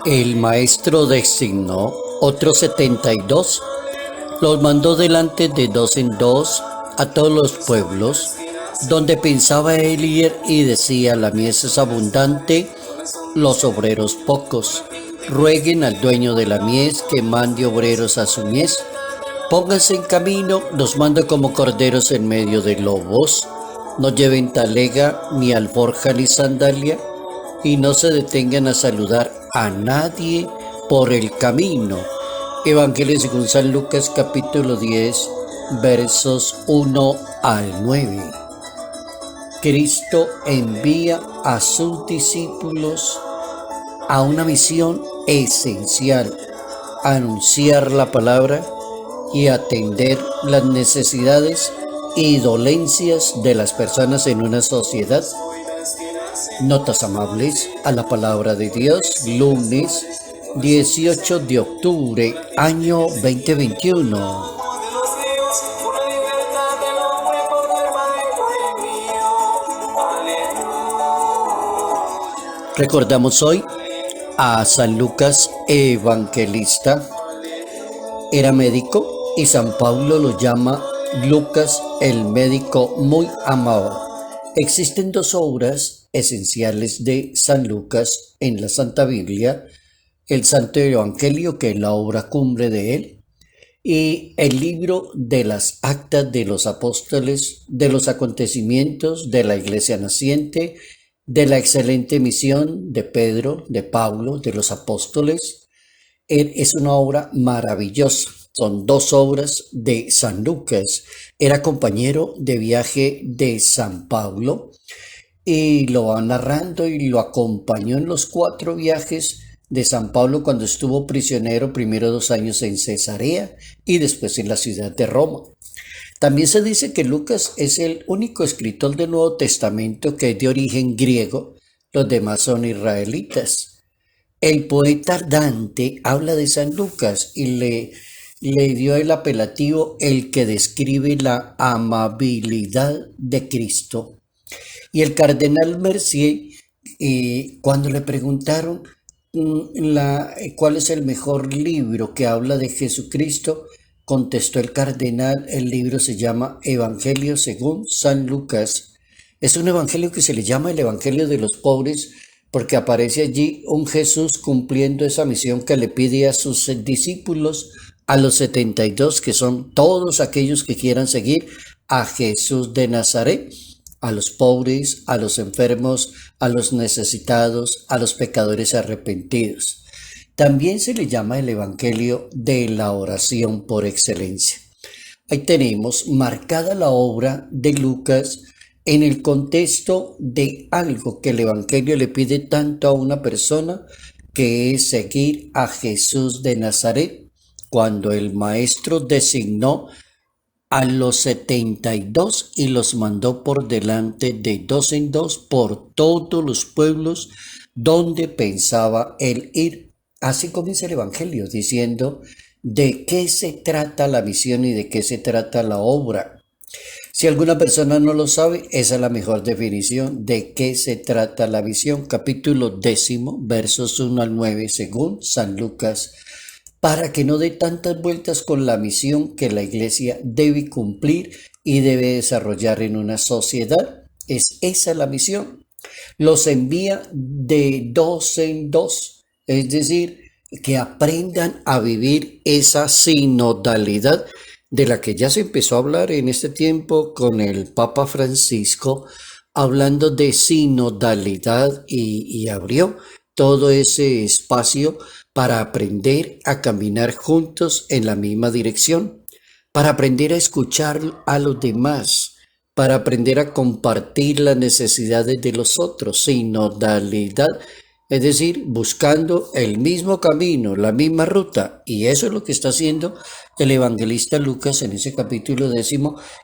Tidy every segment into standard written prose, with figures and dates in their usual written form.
El maestro designó otros 72, los mandó delante de dos en dos a todos los pueblos, donde pensaba él ir, y decía: la mies es abundante, los obreros pocos. Rueguen al dueño de la mies que mande obreros a su mies. Pónganse en camino, los mando como corderos en medio de lobos. No lleven talega, ni alforja, ni sandalia, y no se detengan a saludar a nadie por el camino. Evangelio según San Lucas, capítulo 10, versos 1 al 9. Cristo envía a sus discípulos a una misión esencial: anunciar la palabra y atender las necesidades y dolencias de las personas en una sociedad. Notas amables a la palabra de Dios, lunes 18 de octubre, año 2021. Recordamos hoy a San Lucas Evangelista. Era médico y San Pablo lo llama Lucas el médico muy amado. Existen dos obras esenciales de San Lucas en la Santa Biblia: el Santo Evangelio, que es la obra cumbre de él, y el libro de las actas de los apóstoles, de los acontecimientos de la iglesia naciente, de la excelente misión de Pedro, de Pablo, de los apóstoles. Es una obra maravillosa. Son dos obras de San Lucas. Era compañero de viaje de San Pablo y lo va narrando, y lo acompañó en los 4 viajes de San Pablo cuando estuvo prisionero, primero 2 años en Cesarea y después en la ciudad de Roma. También se dice que Lucas es el único escritor del Nuevo Testamento que es de origen griego, los demás son israelitas. El poeta Dante habla de San Lucas y le dio el apelativo el que describe la amabilidad de Cristo. Y el cardenal Mercier, cuando le preguntaron cuál es el mejor libro que habla de Jesucristo, contestó el cardenal: el libro se llama Evangelio según San Lucas. Es un evangelio que se le llama el Evangelio de los pobres, porque aparece allí un Jesús cumpliendo esa misión que le pide a sus discípulos, a los 72, que son todos aquellos que quieran seguir a Jesús de Nazaret: a los pobres, a los enfermos, a los necesitados, a los pecadores arrepentidos. También se le llama el Evangelio de la oración por excelencia. Ahí tenemos marcada la obra de Lucas en el contexto de algo que el Evangelio le pide tanto a una persona, que es seguir a Jesús de Nazaret, cuando el maestro designó a los 72 y los mandó por delante de 2 en 2 por todos los pueblos donde pensaba él ir. Así comienza el Evangelio, diciendo de qué se trata la misión y de qué se trata la obra. Si alguna persona no lo sabe, esa es la mejor definición de qué se trata la misión. Capítulo 10, versos 1 al 9, según San Lucas, para que no dé tantas vueltas con la misión que la iglesia debe cumplir y debe desarrollar en una sociedad. Es esa la misión. Los envía de 2 en 2. Es decir, que aprendan a vivir esa sinodalidad de la que ya se empezó a hablar en este tiempo con el Papa Francisco, hablando de sinodalidad, y abrió todo ese espacio para aprender a caminar juntos en la misma dirección, para aprender a escuchar a los demás, para aprender a compartir las necesidades de los otros. Sinodalidad, es decir, buscando el mismo camino, la misma ruta. Y eso es lo que está haciendo el evangelista Lucas en ese capítulo 10,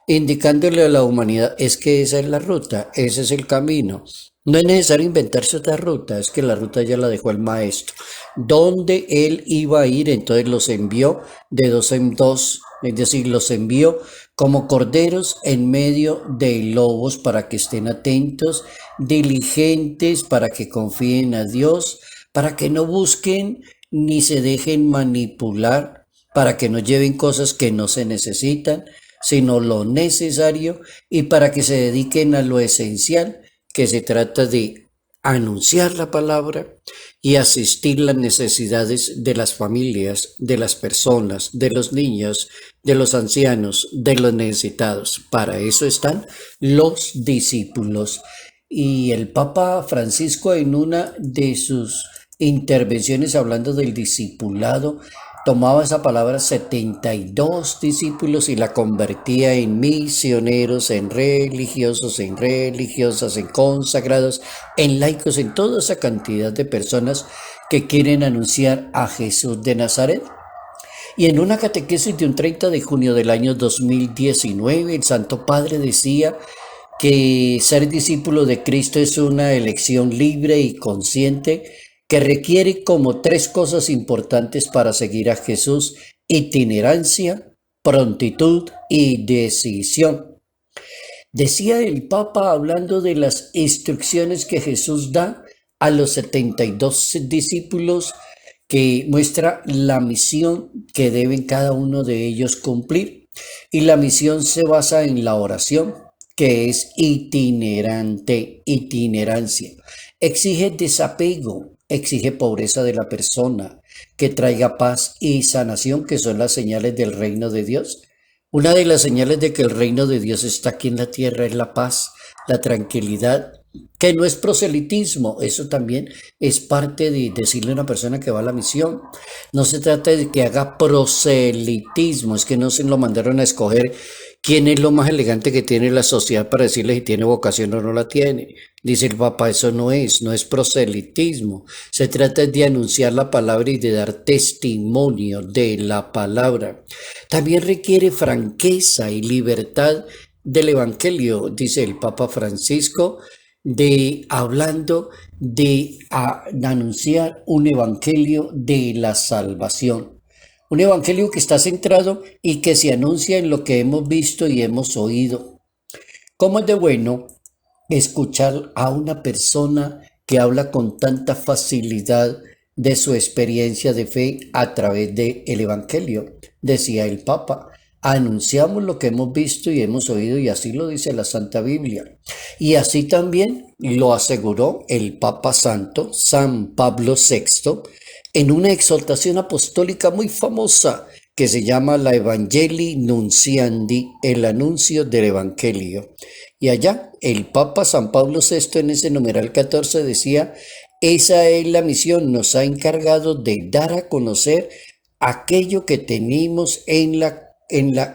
indicándole a la humanidad: es que esa es la ruta, ese es el camino. No es necesario inventarse otra ruta, es que la ruta ya la dejó el maestro. Donde él iba a ir, entonces los envió de dos en dos, es decir, los envió como corderos en medio de lobos para que estén atentos, diligentes, para que confíen a Dios, para que no busquen ni se dejen manipular, para que no lleven cosas que no se necesitan, sino lo necesario, y para que se dediquen a lo esencial, que se trata de anunciar la palabra y asistir las necesidades de las familias, de las personas, de los niños, de los ancianos, de los necesitados. Para eso están los discípulos. Y el Papa Francisco, en una de sus intervenciones hablando del discipulado, tomaba esa palabra 72 discípulos y la convertía en misioneros, en religiosos, en religiosas, en consagrados, en laicos, en toda esa cantidad de personas que quieren anunciar a Jesús de Nazaret. Y en una catequesis de un 30 de junio del año 2019, el Santo Padre decía que ser discípulo de Cristo es una elección libre y consciente que requiere como tres cosas importantes para seguir a Jesús: itinerancia, prontitud y decisión. Decía el Papa hablando de las instrucciones que Jesús da a los 72 discípulos, que muestra la misión que deben cada uno de ellos cumplir. Y la misión se basa en la oración, que es itinerante, itinerancia. Exige desapego, exige pobreza de la persona, que traiga paz y sanación, que son las señales del reino de Dios. Una de las señales de que el reino de Dios está aquí en la tierra es la paz, la tranquilidad, que no es proselitismo. Eso también es parte de decirle a una persona que va a la misión. No se trata de que haga proselitismo, es que no se lo mandaron a escoger quién es lo más elegante que tiene la sociedad para decirle si tiene vocación o no la tiene. Dice el Papa, eso no es proselitismo. Se trata de anunciar la palabra y de dar testimonio de la palabra. También requiere franqueza y libertad del Evangelio, dice el Papa Francisco, de hablando de anunciar un Evangelio de la salvación. Un evangelio que está centrado y que se anuncia en lo que hemos visto y hemos oído. ¿Cómo es de bueno escuchar a una persona que habla con tanta facilidad de su experiencia de fe a través del evangelio? Decía el Papa, anunciamos lo que hemos visto y hemos oído, y así lo dice la Santa Biblia. Y así también lo aseguró el Papa Santo, San Pablo VI, en una exhortación apostólica muy famosa que se llama la Evangelii Nunciandi, el anuncio del Evangelio. Y allá el Papa San Pablo VI, en ese numeral 14, decía, esa es la misión, nos ha encargado de dar a conocer aquello que tenemos en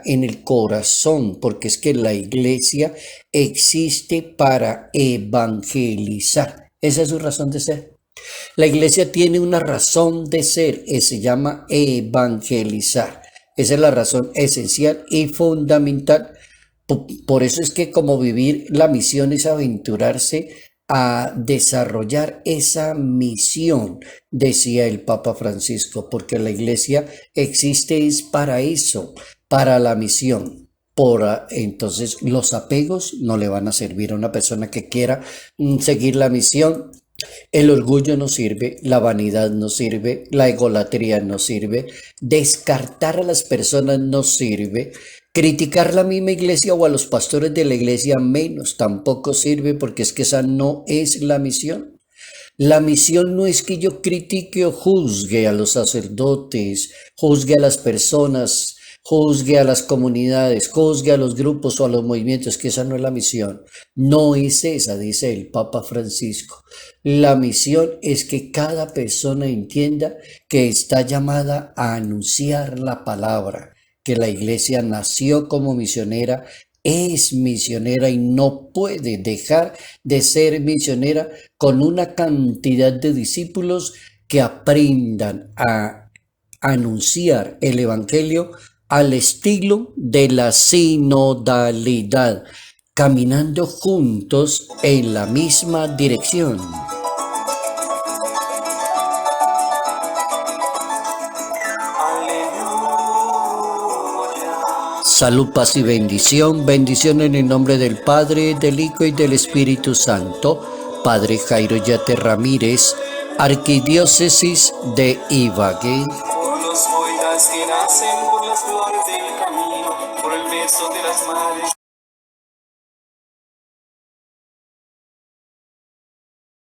el corazón, porque es que la iglesia existe para evangelizar. Esa es su razón de ser. La iglesia tiene una razón de ser, se llama evangelizar. Esa es la razón esencial y fundamental. Por eso es que como vivir la misión es aventurarse a desarrollar esa misión, decía el Papa Francisco, porque la iglesia existe es para eso, para la misión. Entonces los apegos no le van a servir a una persona que quiera seguir la misión. El orgullo no sirve, la vanidad no sirve, la egolatría no sirve, descartar a las personas no sirve, criticar la misma iglesia o a los pastores de la iglesia menos tampoco sirve, porque es que esa no es la misión. La misión no es que yo critique o juzgue a los sacerdotes, juzgue a las personas, juzgue a las comunidades, juzgue a los grupos o a los movimientos, que esa no es la misión. No es esa, dice el Papa Francisco. La misión es que cada persona entienda que está llamada a anunciar la palabra, que la iglesia nació como misionera, es misionera y no puede dejar de ser misionera con una cantidad de discípulos que aprendan a anunciar el Evangelio al estilo de la sinodalidad. caminando juntos en la misma dirección. Salud, paz y bendición. Bendición en el nombre del Padre, del Hijo y del Espíritu Santo. Padre Jairo Yate Ramírez, Arquidiócesis de Ibagué. Por los poetas que nacen por las flores del camino, por el beso de las madres.